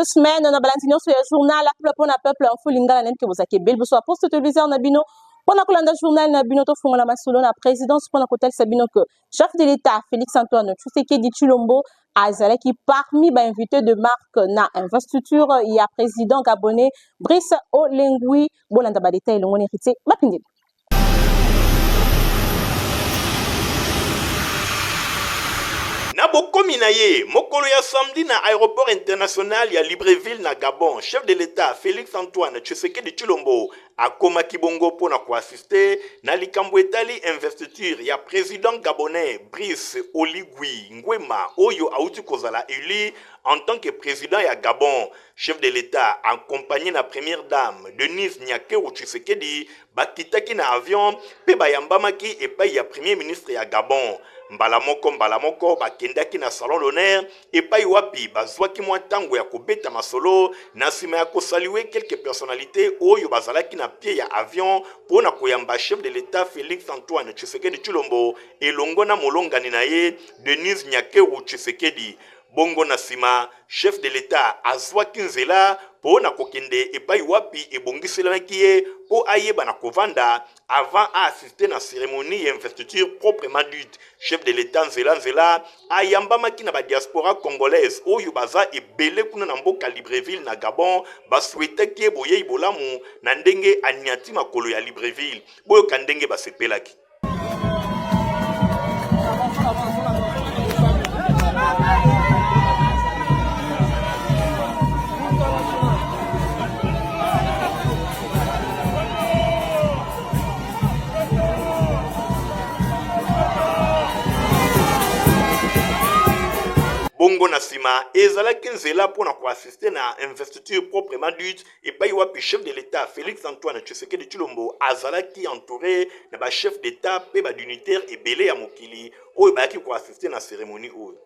de semaine na balantino sur le journal la pona peuple info lingala nen ke bozake bel bo so poste téléviseur na bino pona kolanda journal na bino to fongola masolo na présidence pona kotel sabino que chef de l'état Félix Antoine Tshisekedi Tshilombo azalaki parmi ba invités de marque na investiture ya président gabonais Brice Oligui bolanda ba détail longoni héritier mapindeli. Na bokomi na ye mokolo ya samedi na aéroport international ya Libreville na Gabon, chef de l'état Félix Antoine Tshisekedi Tshilombo akomaki bongo pona koassiste na likambo etali investiture ya président gabonais Brice Oligui Nguema oyo auti kozala élu en tant que président ya Gabon. Chef de l'état accompagné na première dame Denise Nyakeru Tshisekedi bakitaki na avion pe bayambamaki epai ya premier ministre ya Gabon. Mbala moko bakendaki na salon d'honneur epai wapi bazwaki mwa tango ya kobeta masolo na nsima ya kosaliwe quelques personnalités oyo bazalaki na pied ya avion pona koyamba chef de l'état Félix Antoine Tshisekedi Tshilombo elongo na molongani na ye Denise Nyakeru Tshisekedi. Bongo na nsima chef de l'état azwaki nzela pona kokende epai wapi ebongiselaki ye po ayeba na kovanda avant à assister na cérémonie d'investiture proprement dite. Chef de l'état nzela ayambamaki na ba diaspora congolaise oyo baza ebele kuna na mboka Libreville na Gabon basouhaitaki eboye ibolamu na ndenge aniati makolo ya Libreville boyo kandenge basepelaki. Bongo na sima ezalaki nzela pona koassiste na investiture proprement dite epai wapi chef de l'état Félix Antoine Tshisekedi Tshilombo azalaki entouré na ba chef d'état pe ba dignitaire ebele ya mokili oyo bayaki koassiste na cérémonie oyo.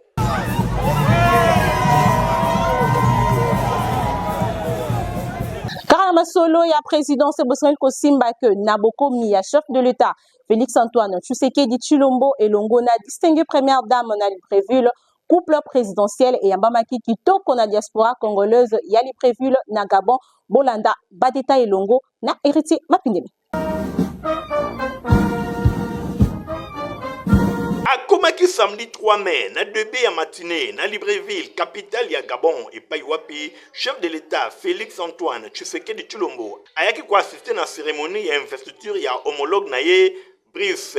Karama solo ya présidence Bosnel Kosimba que Nabokomi ya chef de l'état Félix Antoine Tshisekedi Tshilombo et Longona distinguée première dame na Libreville couple présidentiel et Yambamaki Kitoko na diaspora congolaise ya Libreville na Gabon Bolanda Badeta et Longo na héritier Mapindemi. Akomaki samedi 3 mai na début ya matinée na Libreville, capitale ya Gabon et Paiwapi, chef de l'état Félix Antoine Tshisekedi Tshilombo ayaki ko assister na cérémonie ya investiture ya homologue na ye Brice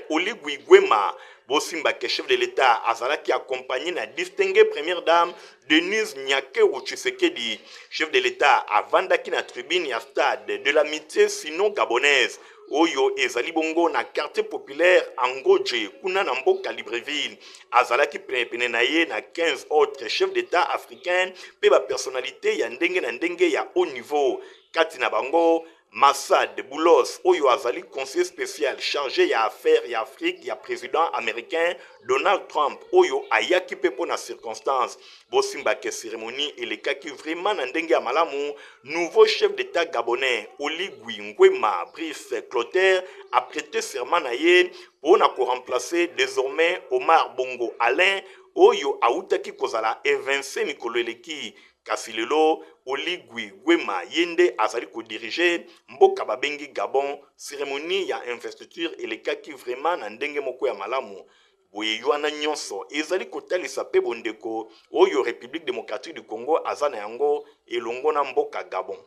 Oligui Nguema. Bosimba ke chef de l'état azalaki accompagné na distinguée première dame Denise Nyakeru Tshisekedi. Chef de l'état avandaki na tribune ya stade de l'amitié sino-gabonaise oyo ezali bongo na quartier populaire Angoje kuna na mboka Libreville. Azalaki pene na ye na 15 autres chefs d'état africains pe ba personnalité ya ndenge ya haut niveau. Kati na bango Massad Boulos, oyo azali conseiller spécial chargé ya affaires ya Afrique ya président américain Donald Trump, oyo ayaki pepo na circonstance. Bosimba ke cérémonie elekaki vraiment na ndenge ya malamu, nouveau chef d'état gabonais Oligui Nguema Brice Clotaire a prêté serment na ye pour na ko remplacer désormais Omar Bongo Alain, oyo autaki kozala evincé mikolo eleki. Kasi lelo Oligui Nguema yende azali ko diriger mboka babengi Gabon. Cérémonie ya investiture elekaki vraiment na ndenge moko ya malamu. Boye yoana nyonso ezali kotalisa pe bondeko oyo République démocratique du Congo azana yango elongo na mboka Gabon.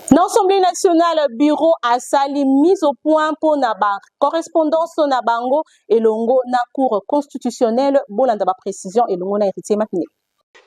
L'Assemblée nationale bureau a sali mise au point pour naba correspondance na bango elongo na cour constitutionnelle bolanda ba précision elongo na héritier Mapine.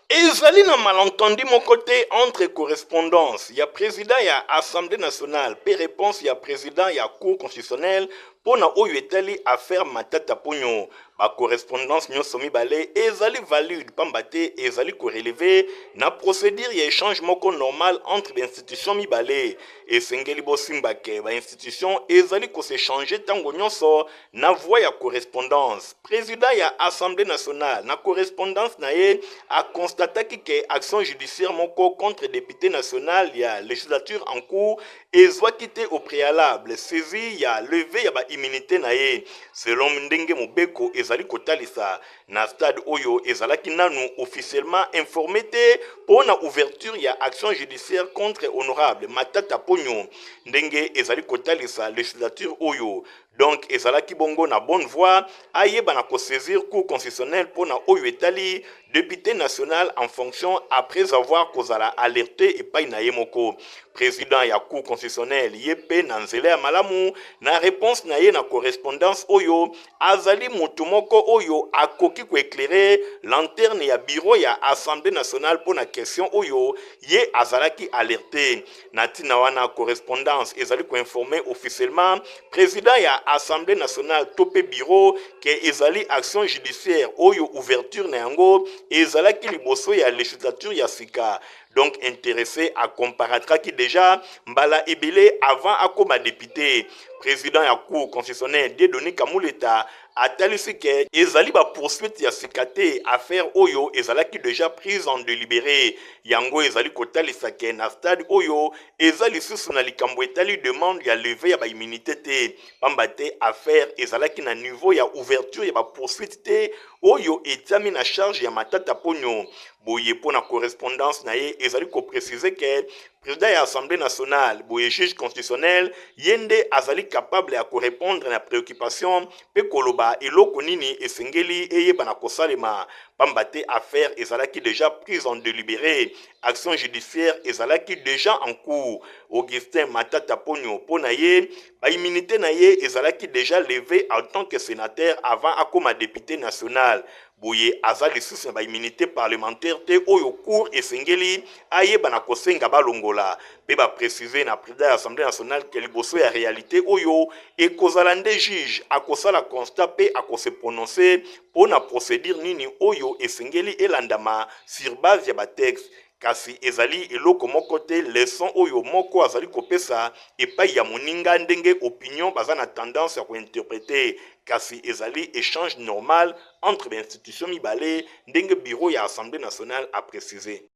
Ezali na malentendu mon côté entre correspondance ya président ya Assemblée nationale pe réponse ya président ya cour constitutionnelle pona oyo etali affaire Matata Ponyo. Ba correspondance nyonso mibale ezali valide pambate ezali ko relever na procédure ya échange moko normal entre l'institution mibale. Esengeli bosimba ke ba institution ezali ko s'échanger tango nyonso na voie ya correspondance. Président ya Assemblée nationale na correspondance na ye a constataki ke action judiciaire moko contre député national ya législature en cours ezwaki te au préalable saisi ya levé ya ba immunité na ye. Selon Ndenge Mobeko ezali ezali kotalisa na stade oyo ezalaki nanu officiellement informé te pour na ouverture ya action judiciaire contre honorable Matata Ponyo ndenge ezali kotalisa législature oyo. Donc ezalaki bongo na bonne voie ayeba na ko saisir cour constitutionnel pour na oyo etali député national en fonction après avoir kozala alerté et pas na yemoko. Président ya cour constitutionnel yepe na nzela ya malamu na réponse na ye na correspondance oyo azali motu moko oyo akoki ko éclairer lanterne ya bureau ya assemblée nationale pour na question oyo ye azalaki alerté na tina wana correspondance ezali ko informer officiellement président ya assemblée nationale topé bureau que ezali action judiciaire oyo ouverture na yango ezalaki liboso ya législature ya sika. Donc intéressé à comparatra qui déjà mbala ebele avant akoma député. Président ya cour constitutionnelle Dieudonné Kamuleta atalisi ke ezali ba poursuite ya sikate affaire oyo ezalaki déjà prise en délibéré. Yango ezali kotalisa ke na stade oyo ezali susu na likambo etali demande ya lever ya ba immunité te. Pambate affaire ezalaki na niveau ya ouverture ya ba poursuite te oyo etami na charge ya Matata Ponyo. Boye pour na correspondance na ye ezali ko préciser que président de l'Assemblée nationale, boye juge constitutionnel, yende azali capable à répondre à la préoccupation pe koloba eloko nini esengeli eye bana kosalema pambate affaire ezalaki déjà prise en délibéré, action judiciaire ezalaki déjà en cours. Augustin Matata Ponyo pona ye ba immunité na ye ezalaki déjà levé en tant que sénateur avant akoma député national. Boye azali sous ba immunité parlementaire te oyo cour esengeli aye bana kosenga balongola pe ba préciser na président de l'Assemblée nationale que liboso ya réalité oyo e kozalande juge akosala constat pe akose prononcer pour na procédure nini oyo esengeli elandama sur base ya ba texte. Kasi ezali eloko moko te leçon oyo moko azali kopesa epai ya moninga ndenge opinion baza na tendance à interpréter. Kasi ezali échange normal entre l'institution mibale ndenge bureau ya Assemblée nationale a précisé.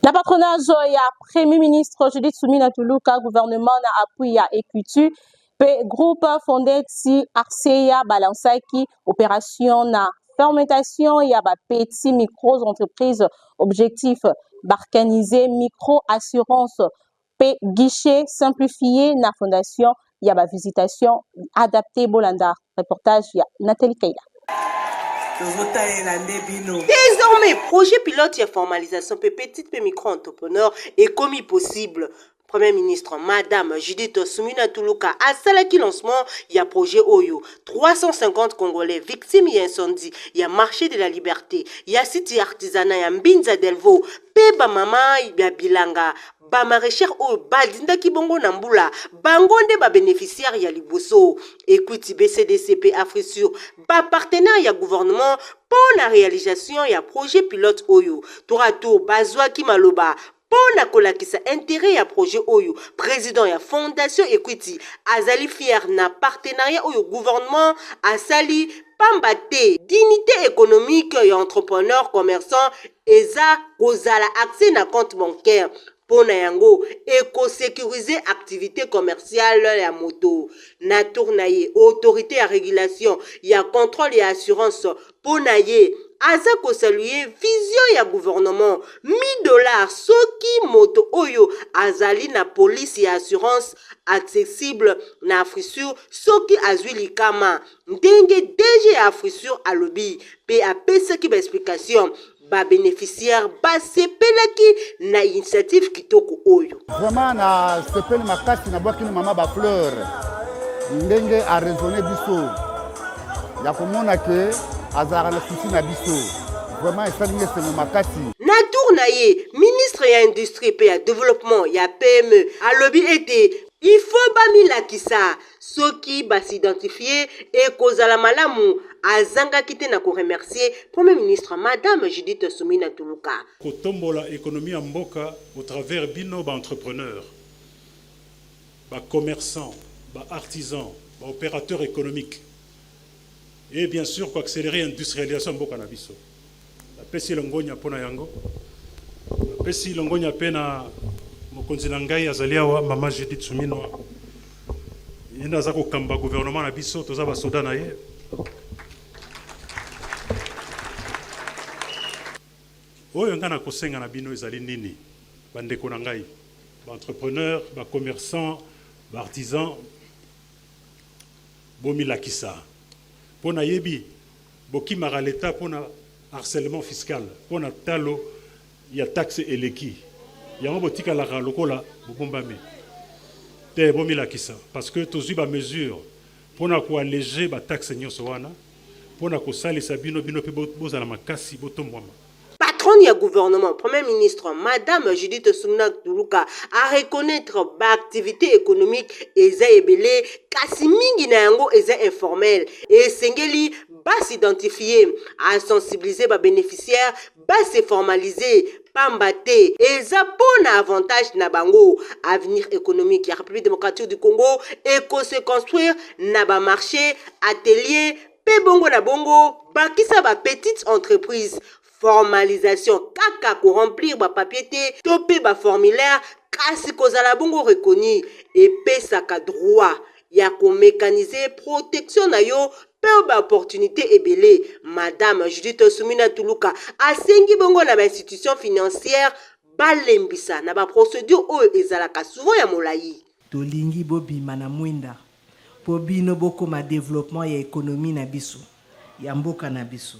La patronage ya Premier ministre Judith Suminwa Tuluka gouvernement na appui ya Equity pe groupe fondé si Arceya balansaki opération na fermentation ya ba petits micros entreprises objectif barcaniser micro assurance pe guichet simplifié na fondation ya ba visitation adaptée Bolanda. Reportage ya Nathalie Kaila. Désormais, projet pilote et formalisation pour petites et micro-entrepreneurs est commis possible. Premier ministre, Madame Judith Suminwa Tuluka a salaki lancement, il y a projet Oyo. 350 Congolais victimes y incendie, il y a marché de la liberté, il y a site artisanat, il y a Mbinza Delvo, Peba Mama, il y a Bilanga, ba maraîchère o badinda ki bongo nambula bangonde ba bénéficiaire ya liboso Equity BCDCP Afrissur ba partenaire ya gouvernement pour la réalisation ya projet pilote Oyo tour à tour bazwa ki maloba pour la kolakisa intérêt ya projet Oyo président ya fondation Equity azali fier na partenariat Oyo gouvernement asali pambate dignité économique et entrepreneur commerçant eza kozala accès na compte bancaire Pona yango éco-sécuriser activité commerciale ya moto. Na tournaye autorité à régulation ya contrôle et assurance pona ye aza ko saluer vision ya gouvernement $1000 soki moto oyo azali na police et assurance accessible na Afrissur soki azwi likama ndenge DG Afrissur alobi pe apesa ki ba explication ba bénéficiaire ba sepelaki na initiative kitoko oyo. Vraiment na sepeli makasi na bwaki mama ba fleur ndenge a raisonner biso ya komona ke azara na souci na biso vraiment esalingi sema makasi. Na tournaye ministre ya industrie pe ya développement ya PME alobi ete il faut bamilakisa soki basidentifier et kozala malamu azanga kite na ko remercier Premier ministre Madame Judith Suminwa Tuluka. Kotombola économie en mboka au travers bino ba entrepreneurs, ba commerçants, ba artisans, ba opérateurs économiques. Et bien sûr ko accélérer industrialisation mboka na biso. La pesi longonya pona yango. La pesi longonya pena mokonzi na ngai azali awa mama Judith Suminwa. Yenda za ko kamba gouvernement na biso toza ba soda na ye. oyo nga na kosenga na bino ezali nini bandeko na ngai ba entrepreneur ba commerçant ba artisan bomilakisa pona yebi bokimaka l'État pona harcèlement fiscal pona talo ya taxe eleki yango botikalaka lokola bobombami te bomilakisa parce que tozwi ba mesure pona koalléger ba taxe nyonso wana pona kosalisa bino pe bozala makasi botombwama. Patronne du gouvernement, Premier ministre, Madame Judith Suminwa Tuluka, à reconnaître l'activité économique eza ebele, kasi mingi na yango eza informel, et sengeli bas s'identifier, à sensibiliser les bénéficiaires, bas se formaliser, pambate, eza bon avantage na bango, avenir économique, la République démocratique du Congo, et qu'on se construire na ba marché, atelier, pe bongo na bongo, bakisa ba petite entreprise. Formalisation kaka ko remplir ba papier te topé ba formulaire kasi kozala bongo reconnu et pesaka droit ya ko mécaniser protection na yo pe ba opportunité ebele. Madame Judith Suminwa Tuluka asengi bongo na ba institution financière balembisa na ba procédure oyo ezalaka souvent ya molai tolingi bobima na mwinda po bino bokoma développement ya économie na biso ya mboka na biso.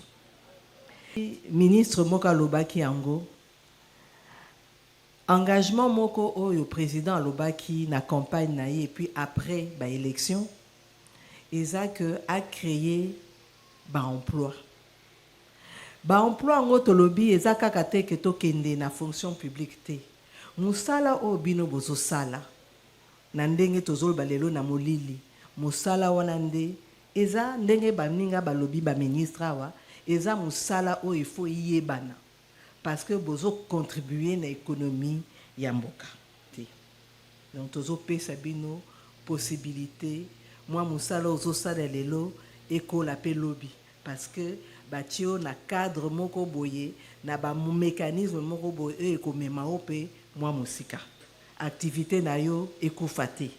Ministre Moka Lobaki Yango, engagement Moko Oyo président Lobaki na campagne na et puis après ba élection, eza que a créé ba emploi. Ba emploi ngo tolobi eza kaka te ke to kende na fonction publique te. Musala o bino bozo sala. Na ndenge tozol balelo na molili. Musala wana nde eza ndenge ba ninga balobi ba ministre wa. Eza musala o il faut yebana parce que bozo contribuer na économie ya mboka te. Donc tozo pesa bino possibilité moi musala ozo sala lelo ekola pe lobby parce que batio na cadre moko boye na ba mécanisme moko boye ekomema ope moi musika activité na yo ekufa te.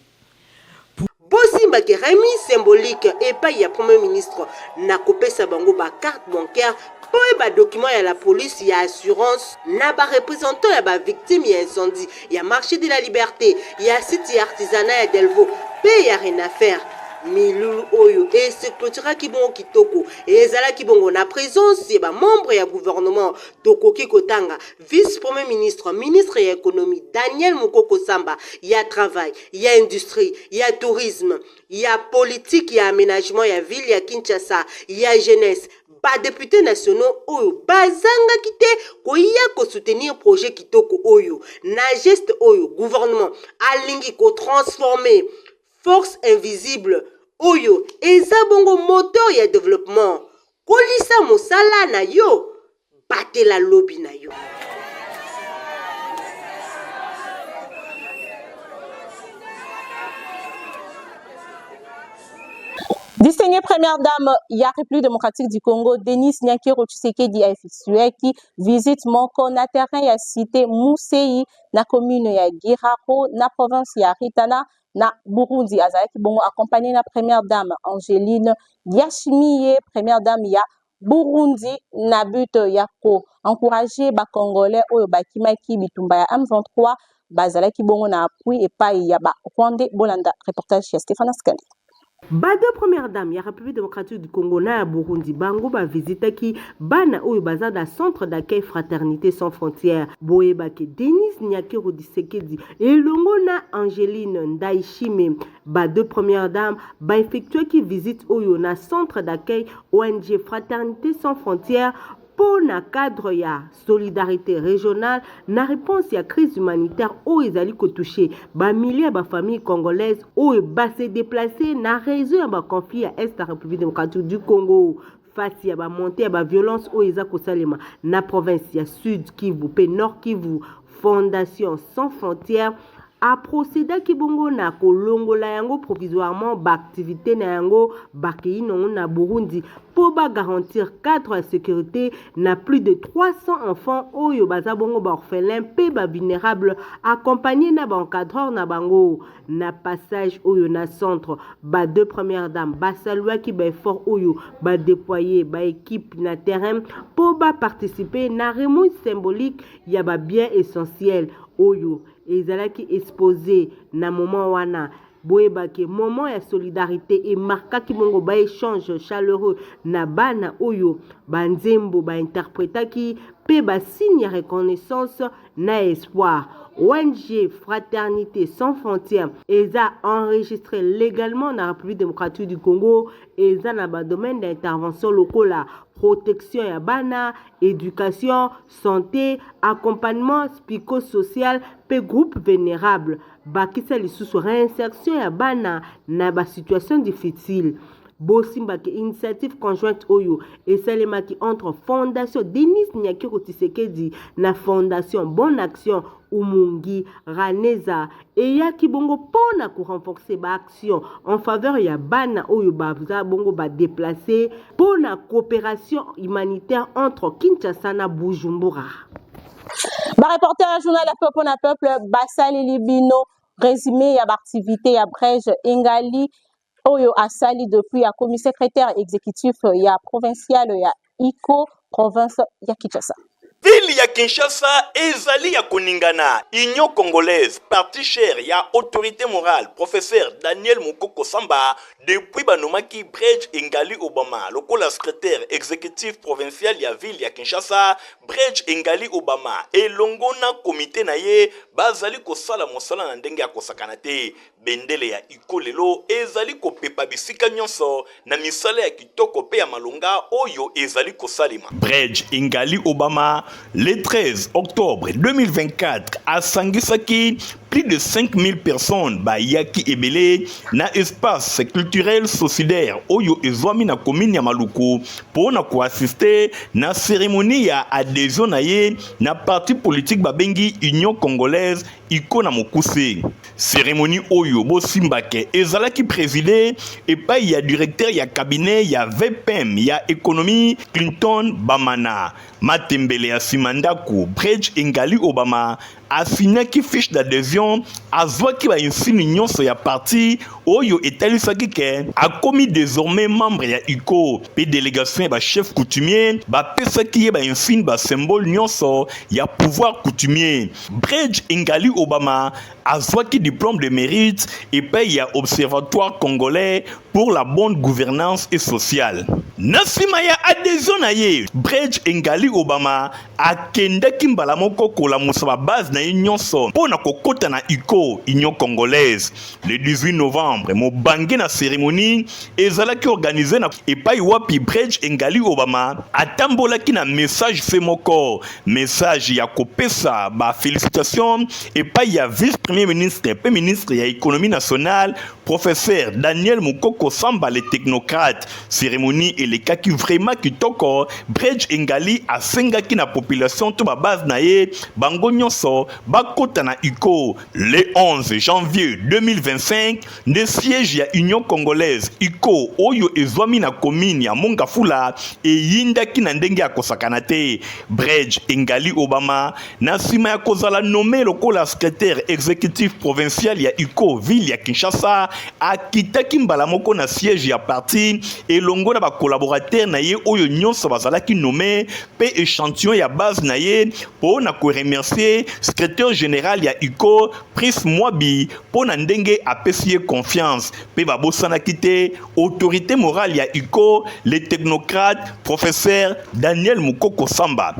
Bosimba ke remise symbolique et pas ya premier ministre na kopesa bango ba carte bancaire pour ba document ya la police ya assurance na ba représentant ya ba victime ya incendie ya marché de la liberté ya site ya artisanat ya Delvaux pe ya rien à faire milulu oyo et se clôtura ki bon kitoko et ezala ki bongo na présence ya ba membre ya gouvernement Tokoki Kotanga vice premier ministre ministre ya économie Daniel Mukoko Samba ya travail ya industrie ya tourisme ya politique ya aménagement ya ville ya Kinshasa ya jeunesse ba députés nationaux oyo bazanga kite koya ko soutenir projet kitoko oyo na geste oyo gouvernement alingi ko transformer force invisible oyo eza bongo moteur ya développement kolisa mosala na yo batela lobby na yo. Distinguée première dame ya République démocratique du Congo, Denis Nyakiro Tshisekedi a effectué qui visite Moko na terrain ya cité Mousseyi na commune ya Giraro na province ya Ritana na Burundi. Azalaki bongo accompagné na première dame Angeline Yashimiye, première dame ya Burundi na but ya ko encourager ba Congolais oyo bakimaki bitumba ya M23 bazalaki bongo na appui et pas ya ba Rwandais. Bolanda reportage chez Stéphane Askandi. Bada première dame ya République démocratique du Congo na Burundi bango ba visita ki bana oyo baza da centre d'accueil fraternité sans frontières boyeba ke Denis Nyakiro Tshisekedi elongo na Angeline Ndaishime ba deux premières dames ba effectué ki visite oyo na centre d'accueil ONG fraternité sans frontières pour na cadre ya solidarité régionale na réponse ya crise humanitaire où ils allaient toucher ba milliers ba familles congolaises où ba se déplacer na raison ya ba conflit à est la République démocratique du Congo face ya ba montée ya ba violence où ils a kosalema na province ya Sud Kivu pe Nord Kivu. Fondation sans frontières a procéda ki bongo na kolongola yango provisoirement activité na yango bakei na Burundi pour garantir cadre de sécurité na plus de 300 enfants oyo baza bongo ba orphelins pe ba vulnérables accompagnés na ba encadreur na bango na passage oyo na centre ba deux premières dames basalwa ki ba effort oyo ba déployer ba équipe na terrain pour participer na remise symbolique ya ba bien essentiel oyo ezalaki exposé na moment wana boyebake moment ya solidarité et marquaki bongo ba échange chaleureux na bana oyo banzembo ba interprétaki pe ba signe ya reconnaissance na espoir. ONG Fraternité sans frontières eza enregistré légalement dans la République démocratique du Congo eza na ba domaine d'intervention locale protection ya bana, éducation, santé, accompagnement psychosocial pe groupe vulnérable bakisa lisusu réinsertion ya bana na ba situation difficile. Bosimbaki initiative conjointe oyo esalemaki entre Fondation Denis Nyakiro Tshisekedi na Fondation Bonne Action Umungi Raneza et yaki bongo pona ko renforcer ba action en faveur ya bana oyo baza bongo ba déplacer pona coopération humanitaire entre Kinshasa na Bujumbura. Ba reporter journal la peuple na peuple Basali Libino résumé ya activité ya Brège Engali oyo asali depuis ya commis secrétaire exécutif ya provincial ya Iko province ya Kinshasa. Ville ya Kinshasa ezali ya koningana Union Congolaise parti cher ya autorité morale professeur Daniel Mukoko Samba depuis banomaki Brège Engali Obama lokola secrétaire exécutif provincial ya ville ya Kinshasa Brège Engali Obama elongo na comité na ye bazali kosala mosala na ndenge ya kosakana te bendele ya Iko lelo ezali kopepa bisika nyonso na misala ya kitoko pe ya malonga oyo ezali kosalima. Brège Engali Obama le 13 octobre 2024 à Sangisaki, plus de 5000 personnes bayaki ebele na espace culturel solidaire oyo ezwami na commune ya Maluku pour na ko assister na cérémonie ya adhésion na ye na parti politique babengi Union Congolaise Iko na Mokuse. Cérémonie oyo bosimbake ezalaki présidé et pa ya directeur ya cabinet ya VPM ya économie Clinton Bamana Matembele ya Simandaku Brège Engali Obama afinaki fiche d'adhésion azwaki ba insini nyonso ya parti oyo etalisaki ke akomi désormais membre ya Iko pe délégation ba chef coutumier ba pesaki ye ba insini ba symbole nyonso ya pouvoir coutumier. Brège Engali Obama azwaki diplôme de mérite et paye ya observatoire congolais pour la bonne gouvernance et sociale. Nasima ya adhésion na ye Brège Engali Obama akendaki mbala moko kolamusa ba base na nyonso pona kokota na Iko Union Congolaise. Le 18 novembre mobange na cérémonie ezalaki organisé na epai wapi Brège Engali Obama atambolaki na message fe moko message ya kopesa ba félicitations epai ya vice premier ministre pe ministre ya économie nationale professeur Daniel Mukoko Samba le technocrate. Cérémonie elekaki vraiment kitoko. Brège Engali asengaki na population to ba base na ye bango nyonso bakota na Iko. Le 11 janvier 2025 de siège ya Union Congolaise Iko oyo ezwami na commune ya Mongafula e yindaki na ndenge ya kosakana te. Brège Engali Obama na sima ya kozala nommé lokola secrétaire exécutif provincial ya Iko ville ya Kinshasa akitaki mbala moko na siège ya parti elongo na ba collaborateur na ye oyo nyonso bazalaki nommé pe échantillon ya base na ye po na ko remercier secrétaire général ya Iko Prince Mwabi po na ndenge apesi ye confiance pe babosanaki te autorité morale ya Iko le technocrate professeur Daniel Mukoko Samba.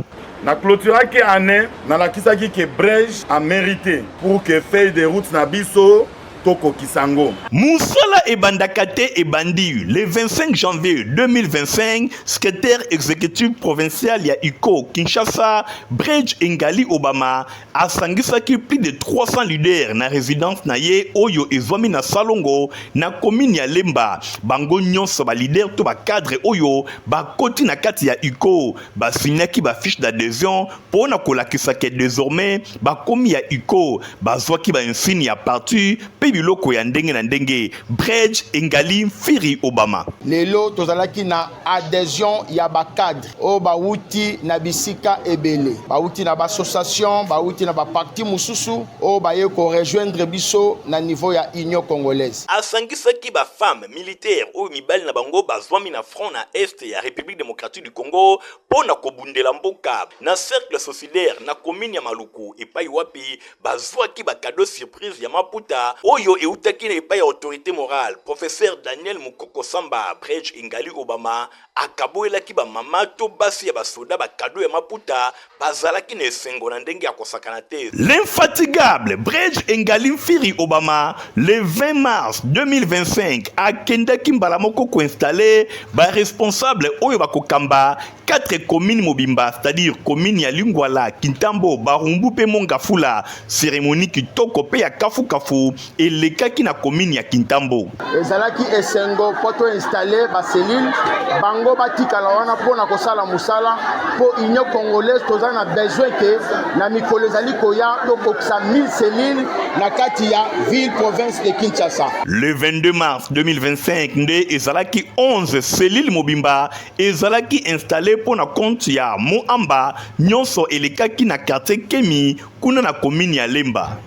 Na clôturaki année na lakisaki que Brège a mérité pour que feuille de route na biso Toko Kisango. Moussala Ebandakate Ebandi, le 25 janvier 2025, secrétaire exécutif provincial ya Iko Kinshasa, Bridge Ngali Obama, a sangisaki plus de 300 leaders na résidence na ye oyo ezwami na Salongo, na commune ya Lemba. Bango nyonso ba leader to ba cadre oyo, ba koti na kati ya Iko, ba signaki ba fiche d'adhésion, pour na kolakisa ke désormais, ba komi ya Iko, ba zwaki ba insigne ya parti, biloko ya ndenge na ndenge. Bridge Ngali Firi Obama. Lelo tozalaki na adhésion ya ba cadre o ba wuti na bisika ebele, ba wuti na ba association, ba wuti na ba parti mususu o ba ye ko rejoindre biso na niveau ya Union Congolaise. Asangisaki ba femme militaire o mibali na bango bazwami na front na est ya République démocratique du Congo pona kobundela mboka na cercle solidaire na commune ya Maluku epai wapi bazwaki ba cadeau surprise ya maputa oyo eutaki na epai ya autorité morale. Professeur Daniel Mukoko Samba Bridge Ngali Obama akaboelaki ba mama to basi ya basoda ba cadeau ya maputa bazalaki na esengo na ndenge ya kosakana te. L'infatigable Bridge Ngali Firi Obama le 20 mars 2025 akendaki mbala moko ko installer ba responsable oyo bakokamba 4 communes mobimba, c'est-à-dire commune ya Lingwala, Kintambo, Barumbu pe Mongafula, cérémonie kitoko pe ya Kafu Kafu et lekaki na commune ya Kintambo. Ezalaki esengo poto installer ba cellule bango batikala wana pona kosala musala po Union Congolaise toza na besoin que na mikolo ezali koya to kokisa 1000 cellules na kati ya ville province de Kinshasa. Le 22 mars 2025 nde ezalaki 11 cellules mobimba ezalaki installé pour na compte ya Moamba nyonso elekaki na quartier Kemi kuna na commune ya Lemba.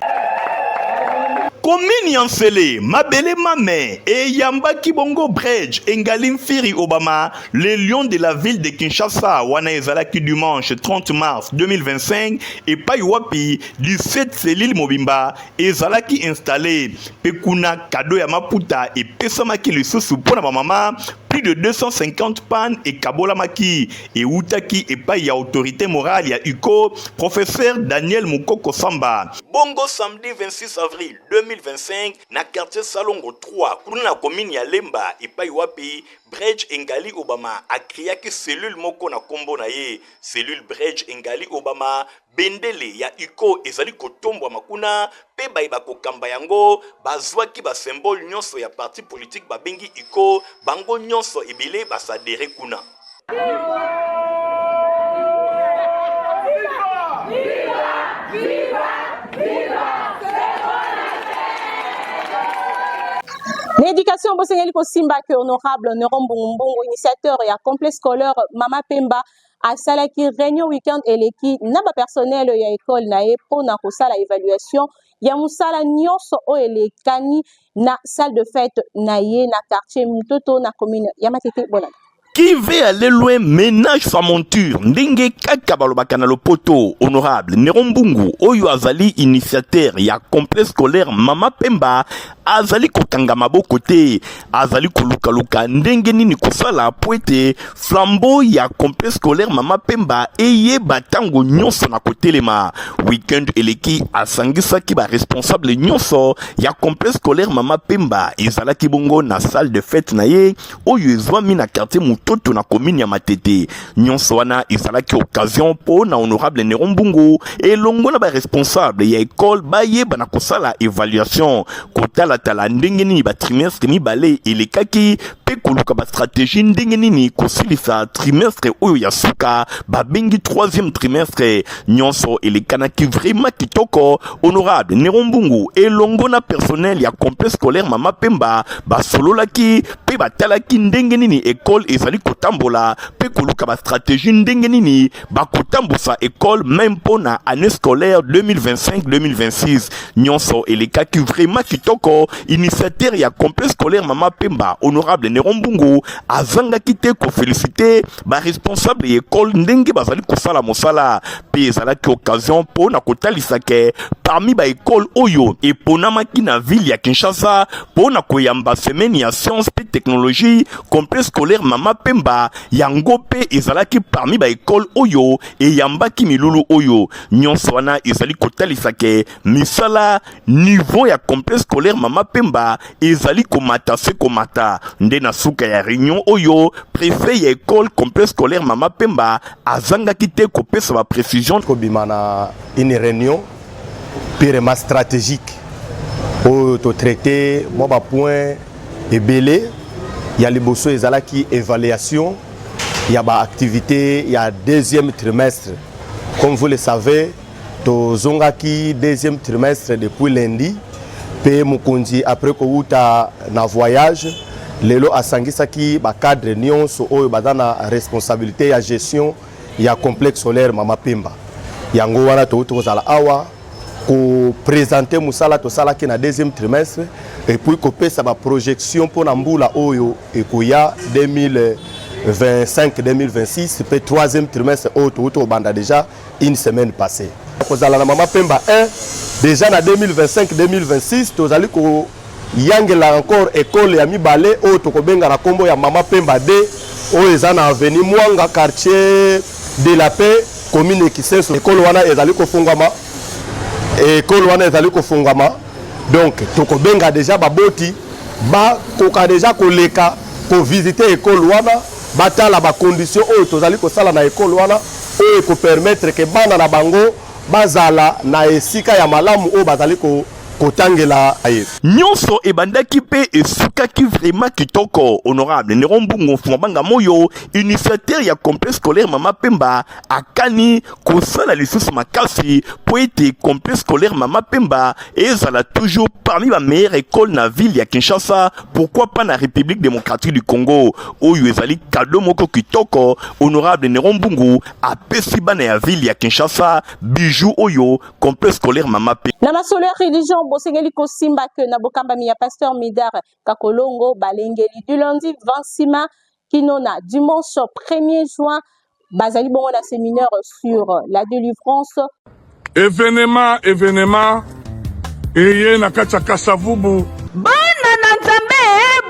Commune Yansele, Mabele Mame et Yamba Kibongo Bridge, Ngali Firi Obama, les lions de la ville de Kinshasa, Wana Ezalaki dimanche 30 mars 2025, et Paiwapi, 17 cellules Mobimba, Ezalaki installé, Pekuna, Kado Yamaputa et Pesamaki le sous pour la maman, plus de 250 pannes et Kabola Maki, et Outaki et Paya autorité morale, ya Uko, professeur Daniel Mukoko Samba. Bongo samedi 26 avril 2025, na quartier Salongo 3, kuna na commune ya Lemba et Paiwapi, Bridge Ngali Obama a créé que cellule moko na kombo na ye, cellule Bridge Ngali Obama, bendele ya Uko ezali kotombwa makuna, pe baiba kokamba yango, bazwaki ba symbole nyonso ya parti politique babengi Uko, bango nyonso ebele basadere kuna. L'éducation Bosengeli Simba que honorable Nerombongo, initiateur et complexe scolaire Mama Pemba a salaki réunion week-end eleki naba personnel ya école na e pour na kosala évaluation ya musala nyonso o elekani na salle de fête na ye na quartier Mutoto na commune ya Matete Bolanda. Qui veut aller loin ménage sa monture ndenge kaka balobaka na lopoto. Honorable Nerombungu oyo azali initiateur ya complexe scolaire Mama Pemba azali kokanga maboko te, azali kolukaluka ndenge nini kosala poete flambeau ya complexe scolaire Mama Pemba eye batango nyonso na kotelema. Weekend eleki asangisaki ba responsable nyonso ya complexe scolaire Mama Pemba ezalaki bongo na salle de fête na ye oyo ezwami na quartier Mutoto na commune ya Matete. Nyonso wana ezalaki occasion po na honorable Nerombungu elongo na ba responsable ya école baye bana kosala évaluation kotala tala ndenge nini ba trimestre mibale elekaki pe koluka ba stratégie ndenge nini kosilisa trimestre oyo ya suka babengi 3e trimestre. Nyonso elekanaki vraiment kitoko. Honorable Nerombungu elongo na personnel ya complexe scolaire Mama Pemba basololaki pe batalaki ndenge nini école ezali kotambola pe koluka ba stratégie ndenge nini bakotambusa école même pona année scolaire 2025-2026. Nyonso elekaki vraiment kitoko. Initiateur ya complexe scolaire Mama Pemba honorable Nerombungu azanga kite ko féliciter ba responsable école ndenge bazali kosala mosala pe ezalaki occasion po na kotalisa ke parmi ba école oyo eponamaki na ville ya Kinshasa po na koyamba semaine ya science pe technologie complexe scolaire Mama Pemba yango pe ezalaki parmi ba école oyo eyambaki milulu oyo nyonso wana ezali kotalisa ke misala niveau ya complexe scolaire Mama Pemba ezali komata se komata nde na suka ya réunion oyo préfet ya école complexe scolaire Mama Pemba azanga kite kopesa ba précision kobimana une réunion purement stratégique pour traiter moi ba point ebele ya liboso ezalaki évaluation ya ba activité ya deuxième trimestre comme vous le savez tozongaki deuxième trimestre depuis lundi pe mukonzi après kouta na voyage lelo asangisaki ba cadre nyonso oyo bazana responsabilité ya gestion ya complexe solaire Mama Pemba yango wana tozala awa ko présenter musala tosala ki na deuxième trimestre et puis ko pesa ba projection pour na mbula oyo ekoya 2025-2026 pe troisième trimestre oyo banda déjà une semaine passée kozala na Mama Pemba 1 déjà na 2025-2026 tozali ko yangela encore école ya mibale oyo tokobenga na kombo ya Mama Pemba 2 oyo eza na avenue Mwanga quartier de la paix commune Kisenso école wana ezali kofungama donc tokobenga déjà baboti ba koka déjà koleka ko visiter école wana batala ba condition oyo tozali kosala na école wana oyo ko permettre que bana na bango bazala na esika ya malamu oyo bazali kotangela aye nyonso ebandaki pe esukaki vraiment kitoko honorable Nerombungu Fumabanga Moyo initiateur ya complexe scolaire Mama Pemba akani kosala lisusu makasi po ete complexe scolaire Mama Pemba ezala toujours parmi la meilleure école na ville ya Kinshasa, pourquoi pas na République démocratique du Congo oyo ezali cadeau moko kitoko honorable Nerombungu apesi bana ya ville ya Kinshasa bijou oyo complexe scolaire Mama Pemba na masolo ya religion bosengeli kosimba que na bokambami ya pasteur Midar Kakolongo balengeli du lundi 26 mai kino na dimanche 1er juin bazali bongo na séminaire sur la délivrance événement eye na kati ya Kasavubu bana na Nzambe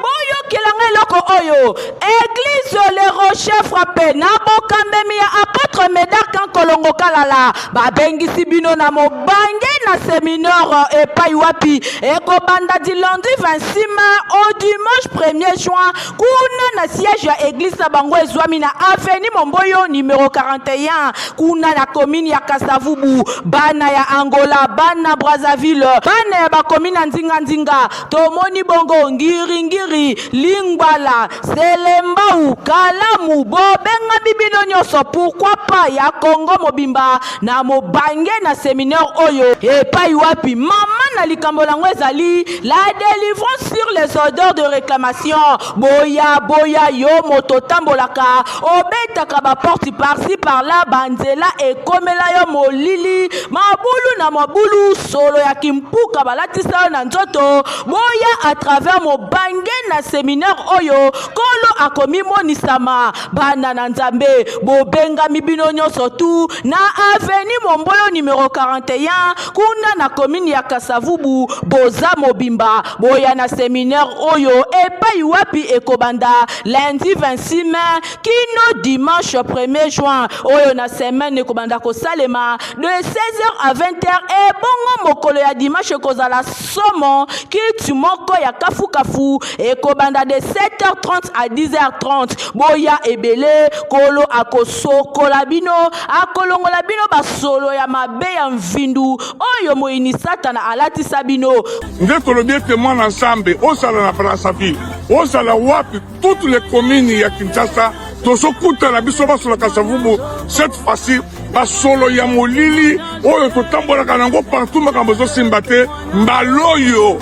boyo kelanga eloko oyo église le rocher frappé na bokambemi ya apôtre Medar Kakolongo Kalala babengisi bino na mobange na séminaire epai wapi ekobanda di lundi 26 mai au dimanche 1er juin kuna na siège ya église na bango ezwami na avenue Momboyo numéro 41 kuna na commune ya Kasavubu bana ya Angola bana Brazzaville bana ya bakomine ya Nzinga tomoni bongo ngiri lingwala selembau kalamu bobenga bibino nyonso pourquoi pas ya Congo mobimba na mobange na séminaire oyo epai wapi mama na likambo lango ezali la délivrance sur les ordres de réclamation boya yo moto tambolaka obetaka ba porte par-ci par-là banzela ekomela yo molili mabulu na mabulu solo ya kimpuka balatisa na nzoto boya à travers mobange na séminaire oyo kolo akomi monisama bana na Nzambe bobenga mibino nyonso tu na avenue Momboyo numéro 41 kuna na commune ya Kasavubu boza mobimba boya na séminaire oyo epai wapi ekobanda lundi 26 mai kino dimanche 1er juin oyo na semaine ekobanda kosalema de 16h à 20h et bongo mokolo ya dimanche kozala somo kitu moko ya kafu ekobanda de 7h30 à 10h30 boya ebele kolo akosokola bino akolongola bino basolo ya mabe ya mvindu oyo moyini satana alatisa bino nde tolobi ete mwana Nzambe osala na Brazzaville osala wapi toutes les communes ya Kinshasa tozokutana biso basolo Kasavubu cette fois-ci basolo ya molili oyo totambolaka nango partout makambo ezosimba te mbaloyo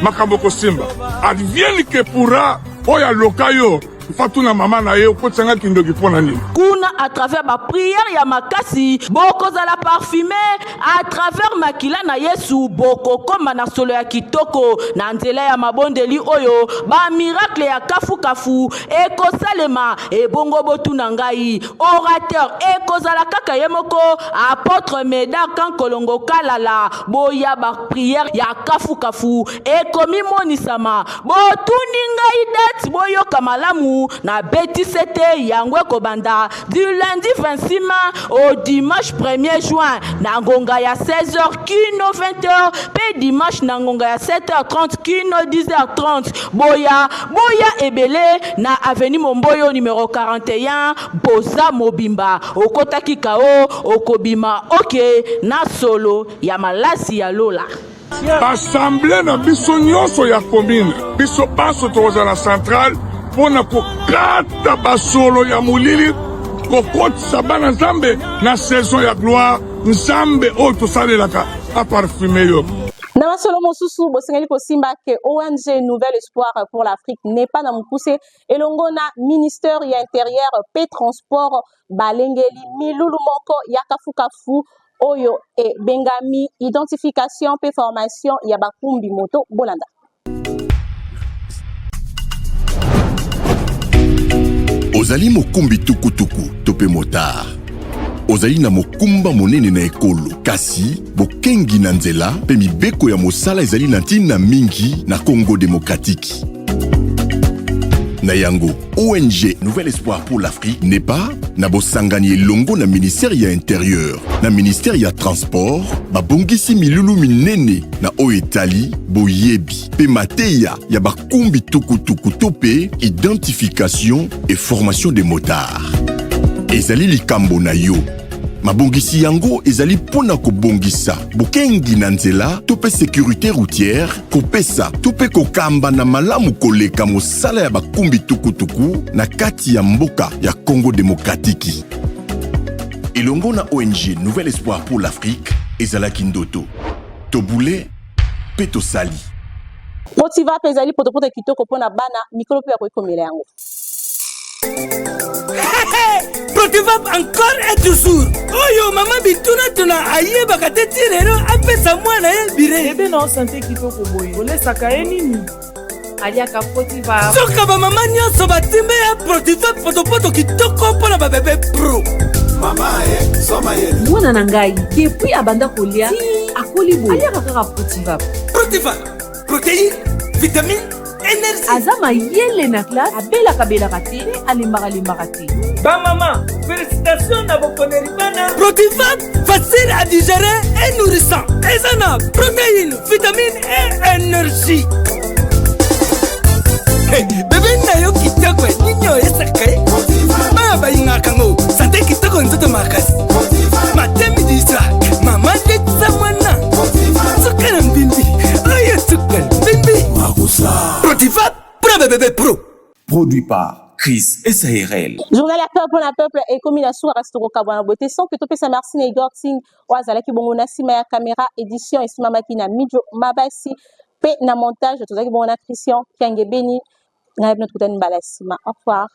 makambo kosimba advienne que pourra oya lokayo fatuna mama na ye okotanga kindoki pona nini kuna à travers ma prière ya makasi bokozala parfumé à travers makila na Yesu bokokoma na solo ya kitoko na nzela ya mabondeli oyo ba miracle ya kafu ekosalema ebongo botuna ngai orateur ekozala kaka ye moko apôtre Médard Kankolongo Kalala boya ba prière ya kafu ekomi monisama botuni ngai date boyoka malamu na beti sete yangwe kobanda du lundi 26 mai au dimanche 1er juin na ngonga ya 16h kino 20h pe dimanche na ngonga ya 7h30 kino 10h30 boya ebele na avenue Momboyo numéro 41 Boza Mobimba okotaki kao okobima na solo ya malasi ya Lola assemblée na biso nyonso ya commune biso baso tokozala centrale mpona kokata basolo ya molili kokotisa bana nzambe na saison ya gloire nzambe oyo tosalelaka aparfume yo. Na masolo mosusu bosengeli kosimba ke ONG Nouvel Espoir pour l'Afrique n'est pas na mukuse elongo na ministère ya intérieur pe transport balengeli milulu moko ya kafukafu oyo e bengami identification pe formation ya bakumbi moto bolanda. Ozali mokumbi tukutuku tope motar. Ozali na mokumba monene na ekolo kasi bokengi na nzela pe mibeko ya mosala ezali na ntina mingi na Congo démocratique. Na yango ONG Nouvel Espoir pour l'Afrique n'est pas na bosangani elongo na ministère ya intérieur na ministère ya transport babongisi milulu minene na oetali boyebi pe mateya ya bakumbi tukutuku tope identification et formation des motards. Ezali likambo na yo mabongisi yango ezali pona kobongisa bokengi na nzela tope sécurité routière kopesa tope kokamba na malamu koleka mosala ya bakumbi tukutuku na kati ya mboka ya Congo démocratique. Elongo na ONG Nouvel Espoir pour l'Afrique ezalaki ndoto tobule pe tosali motiva pezali potopoto kitoko pona bana mikolo pe ya koikomela yango. Protivap encore et toujours. Oyo mama bituna tuna aye bakate tirero apesa mwana ye bire. Ebe na santé kitoko boye. Olesaka ye nini? Aliaka Protivap. Soka ba mama nyonso batimbe ya Protivap potopoto kitoko pona ba bébé pro. Mama soma ye. Mwana na ngai depuis abanda kolia akoli boye. Aliaka kaka Protivap. Protivap. Protéine, vitamine, énergie. Azama yele na classe abela kabela kate alimbaka te. Ba maman, félicitations à vos connaissances. Protivap, facile à digérer et nourrissant. Ezana, protéines, vitamines et énergie. Hey, bébé nayo kitoko ninyo esakae. Ba ba ingakango, santé kitoko nzoto makasi. Matemi disa, mama de samwana. Sukana mbimbi, oye sukana mbimbi. Protivap, pro bébé pro. Produit par Chris SARL. Journal à peuple et combination restero kabwana beauté sans que topesa merci na Igor Singh wazala ki bongo na sima ya caméra édition et sima makina Midjo Mabasi pe na montage tozaki bongo na Christian Kiange Beni na notre tani balasima. Au revoir.